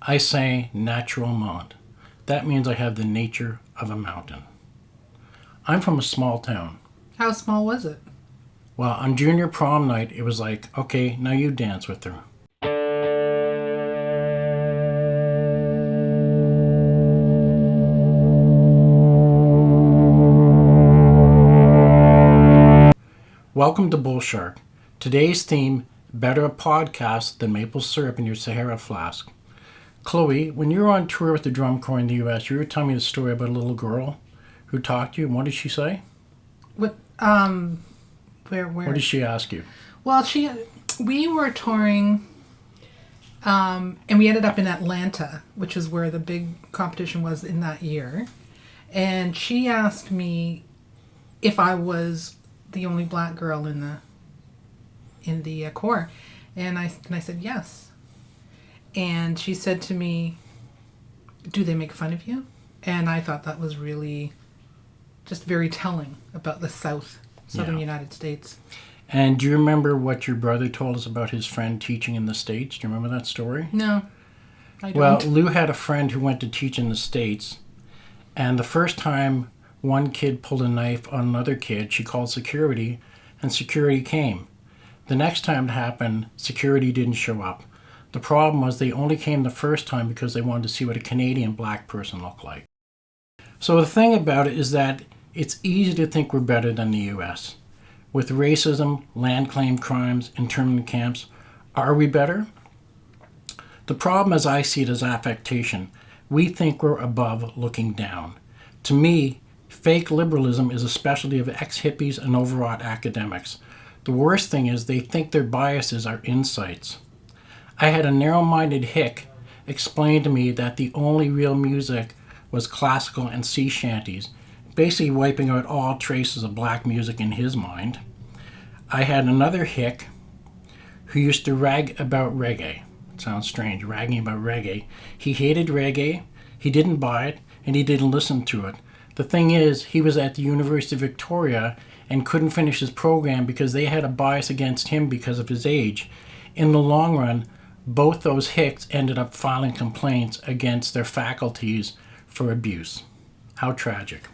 I say natural mount. That means I have the nature of a mountain. I'm from a small town. How small was it? Well, on junior prom night, it was like, okay, now you dance with her. Welcome to Bull Shark. Today's theme, better a podcast than maple syrup in your Sahara flask. Chloe, when you were on tour with the drum corps in the U.S., you were telling me the story about a little girl who talked to you. And what did she say? What? Where? What did she ask you? Well, we were touring, and we ended up in Atlanta, which is where the big competition was in that year. And she asked me if I was the only black girl in the corps, and I said yes. And she said to me, "Do they make fun of you?" And I thought that was really just very telling about the southern United States. And do you remember what your brother told us about his friend teaching in the States? Do you remember that story? No, I don't. Well, Lou had a friend who went to teach in the States, and the first time one kid pulled a knife on another kid, she called security, and security came. The next time it happened, security didn't show up. The problem was they only came the first time because they wanted to see what a Canadian black person looked like. So the thing about it is that it's easy to think we're better than the U.S. With racism, land claim crimes, internment camps, are we better? The problem as I see it is affectation. We think we're above looking down. To me, fake liberalism is a specialty of ex-hippies and overwrought academics. The worst thing is they think their biases are insights. I had a narrow-minded hick explain to me that the only real music was classical and sea shanties, basically wiping out all traces of black music in his mind. I had another hick who used to rag about reggae. It sounds strange, ragging about reggae. He hated reggae, he didn't buy it, and he didn't listen to it. The thing is, he was at the University of Victoria and couldn't finish his program because they had a bias against him because of his age. In the long run, both those hicks ended up filing complaints against their faculties for abuse. How tragic.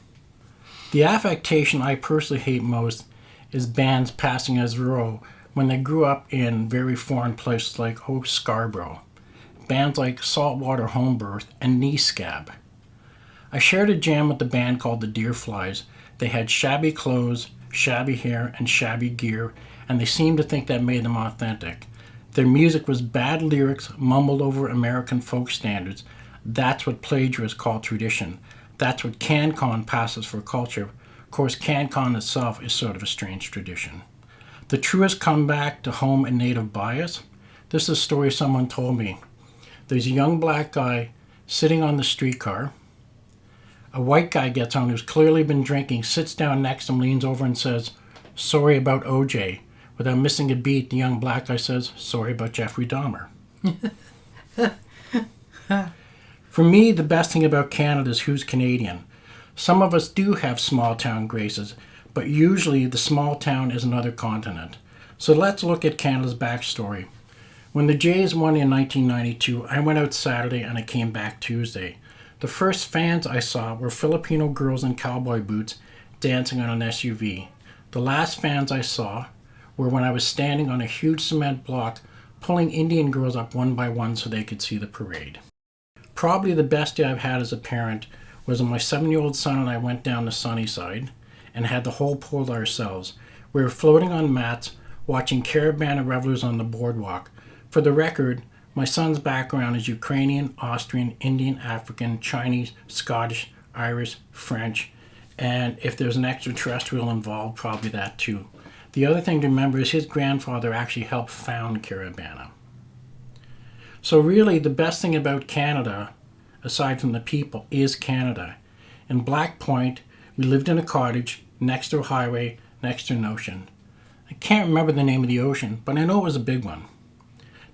The affectation I personally hate most is bands passing as rural when they grew up in very foreign places like Scarborough. Bands like Saltwater Homebirth and Knee Scab. I shared a jam with the band called the Deerflies. They had shabby clothes, shabby hair, and shabby gear, and they seemed to think that made them authentic. Their music was bad lyrics, mumbled over American folk standards. That's what plagiarists call tradition. That's what CanCon passes for culture. Of course, CanCon itself is sort of a strange tradition. The truest comeback to home and native bias? This is a story someone told me. There's a young black guy sitting on the streetcar. A white guy gets on who's clearly been drinking, sits down next to him, leans over and says, "Sorry about OJ." Without missing a beat, the young black guy says, "Sorry about Jeffrey Dahmer." For me, the best thing about Canada is who's Canadian. Some of us do have small town graces, but usually the small town is another continent. So let's look at Canada's backstory. When the Jays won in 1992, I went out Saturday and I came back Tuesday. The first fans I saw were Filipino girls in cowboy boots dancing on an SUV. The last fans I saw were when I was standing on a huge cement block pulling Indian girls up one by one so they could see the parade. Probably the best day I've had as a parent was when my 7-year-old son and I went down to Sunnyside and had the whole pool to ourselves. We were floating on mats, watching caravan of revelers on the boardwalk. For the record, my son's background is Ukrainian, Austrian, Indian, African, Chinese, Scottish, Irish, French, and if there's an extraterrestrial involved, probably that too. The other thing to remember is his grandfather actually helped found Caribana. So really, the best thing about Canada, aside from the people, is Canada. In Black Point, we lived in a cottage next to a highway, next to an ocean. I can't remember the name of the ocean, but I know it was a big one.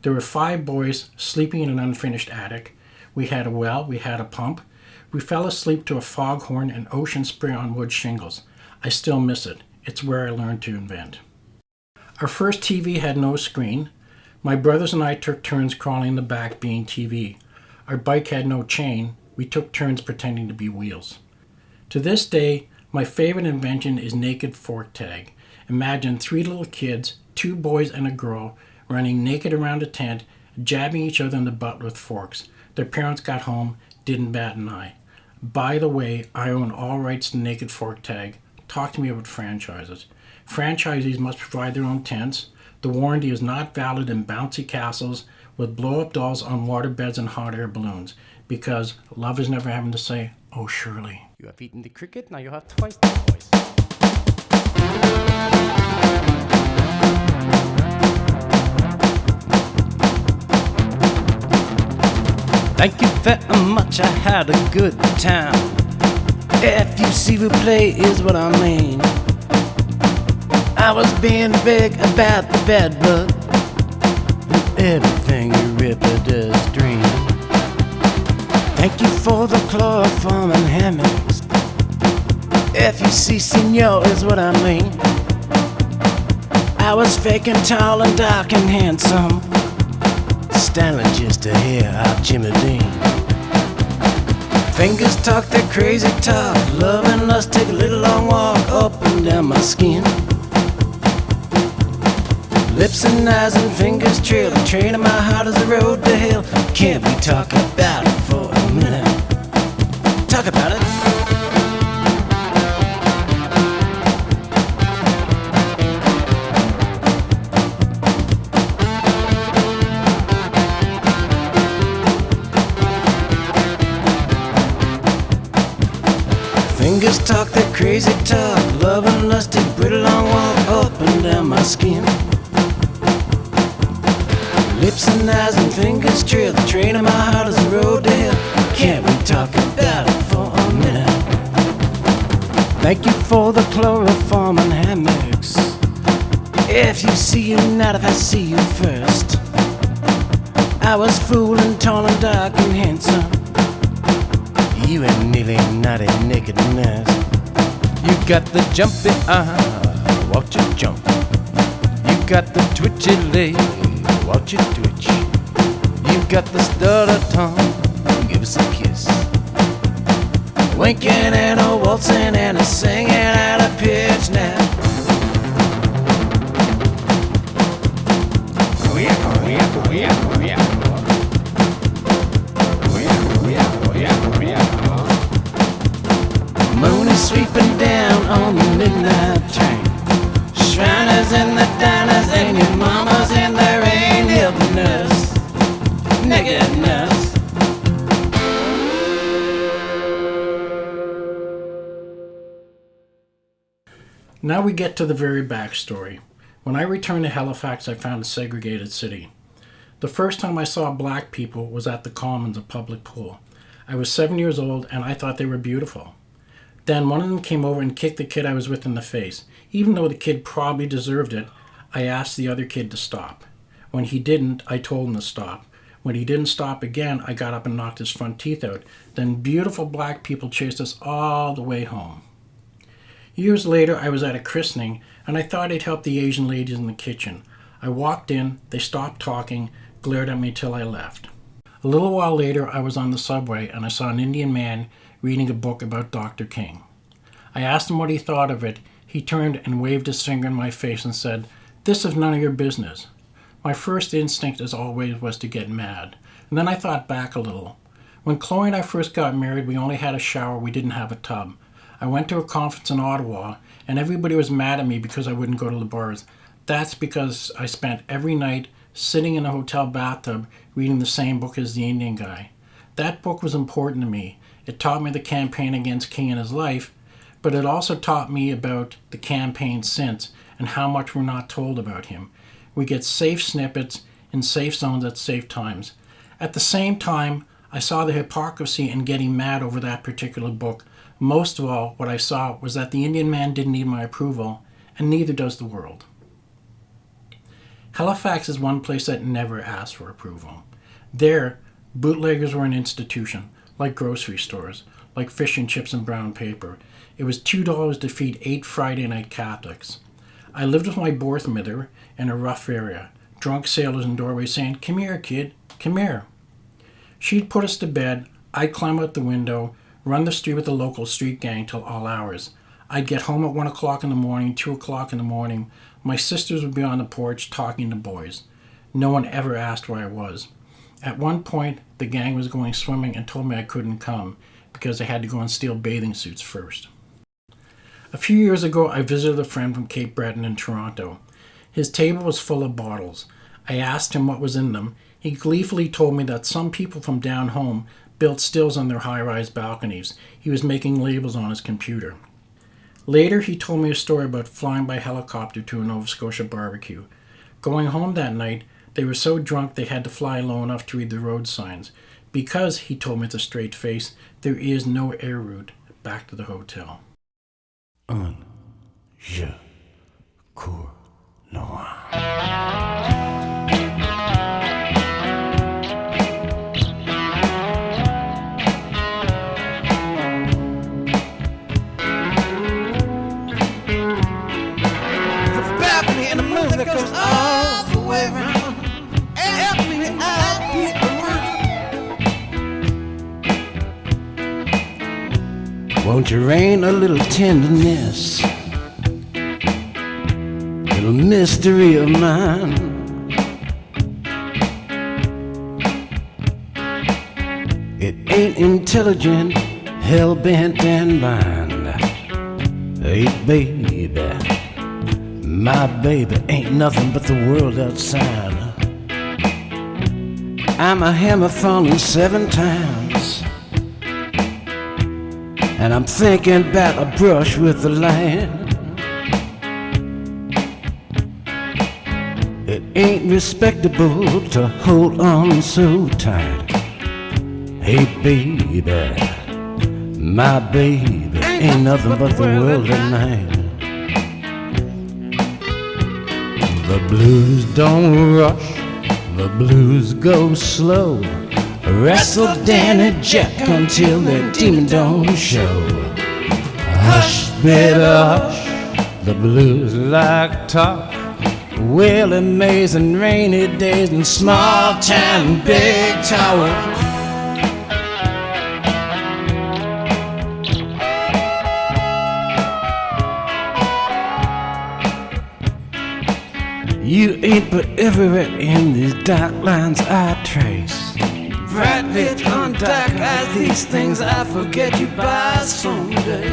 There were 5 boys sleeping in an unfinished attic. We had a well, we had a pump. We fell asleep to a foghorn and ocean spray on wood shingles. I still miss it. It's where I learned to invent. Our first TV had no screen. My brothers and I took turns crawling in the back being TV. Our bike had no chain. We took turns pretending to be wheels. To this day, my favorite invention is naked fork tag. Imagine 3 little kids, 2 boys and a girl, running naked around a tent, jabbing each other in the butt with forks. Their parents got home, didn't bat an eye. By the way, I own all rights to naked fork tag. Talk to me about franchises. Franchisees must provide their own tents. The warranty is not valid in bouncy castles with blow-up dolls on water beds and hot air balloons, because love is never having to say, "Oh, Shirley." You have eaten the cricket, now you have twice the voice. Thank you very much, I had a good time. FUC replay is what I mean. I was being big about the bad blood and everything you ripper does dream. Thank you for the chloroform and hammocks. FUC senor is what I mean. I was fake and tall and dark and handsome, styling just to hear out Jimmy Dean. Fingers talk their crazy talk, loving us take a little long walk up and down my skin. Lips and eyes and fingers trail, the train of my heart is the road to hell. Can't we talk about it for a minute? Talk about it. Fingers talk their crazy talk, loving lust take a pretty long walk up and down my skin. Lips and eyes and fingers trail, the train of my heart is the road to hell. Can't we talk about it for a minute? Thank you for the chloroform and hammocks. If you see you not, if I see you first. I was fooling, tall and dark and handsome. You ain't nearly naughty nakedness. You got the jumpy watch you jump. You got the twitchy leg, watch you twitch. You got the stutter tongue, give us a kiss. Winking and a waltzing and a singing out of pitch now. Oh yeah, oh yeah, oh yeah, oh yeah. Moon is sweeping down on the midnight train. Shriners in the diners and your mamas in there ain't helping us. Nakedness. Now we get to the very backstory. When I returned to Halifax, I found a segregated city. The first time I saw black people was at the Commons, a public pool. I was 7 years old and I thought they were beautiful. Then one of them came over and kicked the kid I was with in the face. Even though the kid probably deserved it, I asked the other kid to stop. When he didn't, I told him to stop. When he didn't stop again, I got up and knocked his front teeth out. Then beautiful black people chased us all the way home. Years later, I was at a christening, and I thought I'd help the Asian ladies in the kitchen. I walked in, they stopped talking, glared at me till I left. A little while later, I was on the subway, and I saw an Indian man reading a book about Dr. King. I asked him what he thought of it. He turned and waved his finger in my face and said, "This is none of your business." My first instinct, as always, was to get mad. And then I thought back a little. When Chloe and I first got married, we only had a shower, we didn't have a tub. I went to a conference in Ottawa, and everybody was mad at me because I wouldn't go to the bars. That's because I spent every night sitting in a hotel bathtub reading the same book as the Indian guy. That book was important to me. It taught me the campaign against King and his life, but it also taught me about the campaign since and how much we're not told about him. We get safe snippets in safe zones at safe times. At the same time, I saw the hypocrisy in getting mad over that particular book. Most of all, what I saw was that the Indian man didn't need my approval, and neither does the world. Halifax is one place that never asked for approval. There, bootleggers were an institution, like grocery stores, like fish and chips and brown paper. It was $2 to feed 8 Friday night Catholics. I lived with my birth mother in a rough area, drunk sailors in doorways saying, "Come here, kid, come here." She'd put us to bed, I'd climb out the window, run the street with the local street gang till all hours. I'd get home at 1 o'clock in the morning, 2 o'clock in the morning. My sisters would be on the porch talking to boys. No one ever asked where I was. At one point, the gang was going swimming and told me I couldn't come because I had to go and steal bathing suits first. A few years ago, I visited a friend from Cape Breton in Toronto. His table was full of bottles. I asked him what was in them. He gleefully told me that some people from down home built stills on their high-rise balconies. He was making labels on his computer. Later, he told me a story about flying by helicopter to a Nova Scotia barbecue. Going home that night, they were so drunk they had to fly low enough to read the road signs. Because, he told me with a straight face, there is no air route back to the hotel. Un, je, cours, noir. The balcony and the moon that goes all the way around. Help me out, people. Won't you rain a little tenderness, little mystery of mine? It ain't intelligent, hell-bent and blind. Hey baby, my baby ain't nothing but the world outside. I'm a hammer falling 7 times, and I'm thinking about a brush with the light. It ain't respectable to hold on so tight. Hey baby, my baby ain't nothing but the world at night. The blues don't rush, the blues go slow. Wrestle Danny Jack until the demon don't show. Hush, baby, hush, the blues like talk. Well, amazing rainy days and small town big talk. You ain't but everywhere in these dark lines I trace. Bright lips on dark eyes, these things I forget you by someday.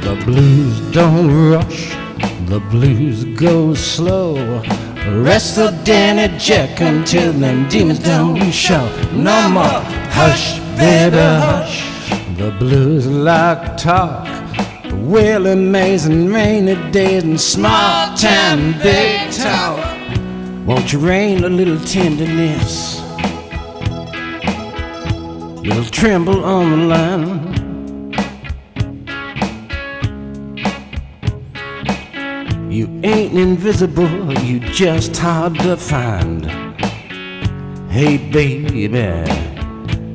The blues don't rush, the blues go slow. Wrestle Danny Jack until them demons don't show. No more hush, baby, hush, the blues like talk. Well, amazing rainy days and small town big talk. Won't you rain a little tenderness, little tremble on the line? You ain't invisible, you just hard to find. Hey baby,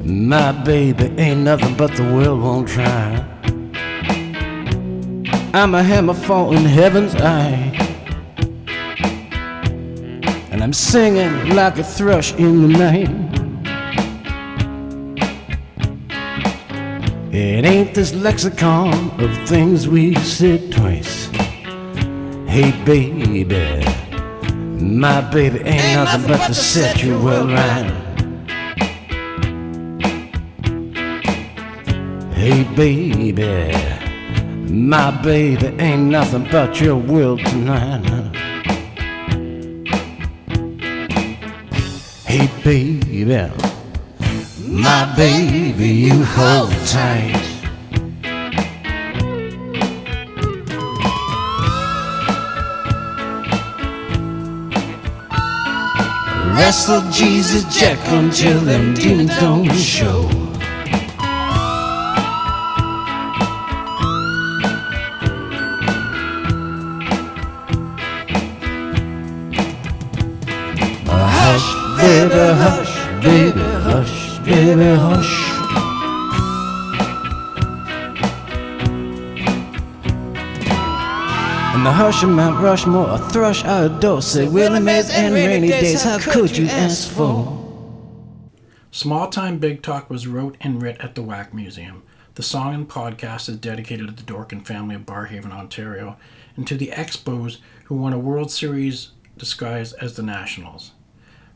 my baby ain't nothing but the world won't try. I'm a hammer falling heaven's eye, and I'm singing like a thrush in the night. It ain't this lexicon of things we said twice. Hey baby, my baby ain't nothing but to set your world right. Hey baby, my baby ain't nothing but your world tonight. Hey baby, my baby, you hold tight. Wrestle Jesus Jack until them demons don't show. Hush, baby, hush, baby, hush, baby, hush. And the a hush of Mount Rushmore, a thrush, a dose, Willie Mays and rainy days, how could you ask for? Small Time Big Talk was wrote and writ at the WAC Museum. The song and podcast is dedicated to the Dorkin family of Barrhaven, Ontario, and to the Expos who won a World Series disguised as the Nationals.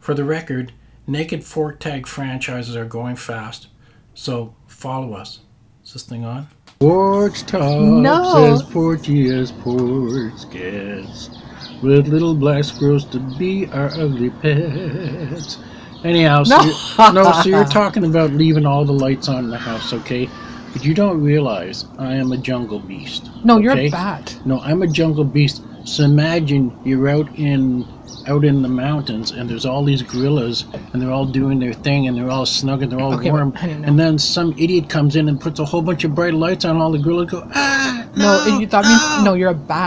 For the record, naked fork tag franchises are going fast, so follow us. Is this thing on? Porch top No. says Porgy as porch gets, with little black squirrels to be our ugly pets. Anyhow, so you're talking about leaving all the lights on in the house, okay? But you don't realize I am a jungle beast. No, you're okay? a bat. No, I'm a jungle beast. So imagine you're out in the mountains and there's all these gorillas and they're all doing their thing and they're all snug and they're all warm. I didn't know. And then some idiot comes in and puts a whole bunch of bright lights on all the gorillas. Go, ah, No, you thought me. No, you're a bat.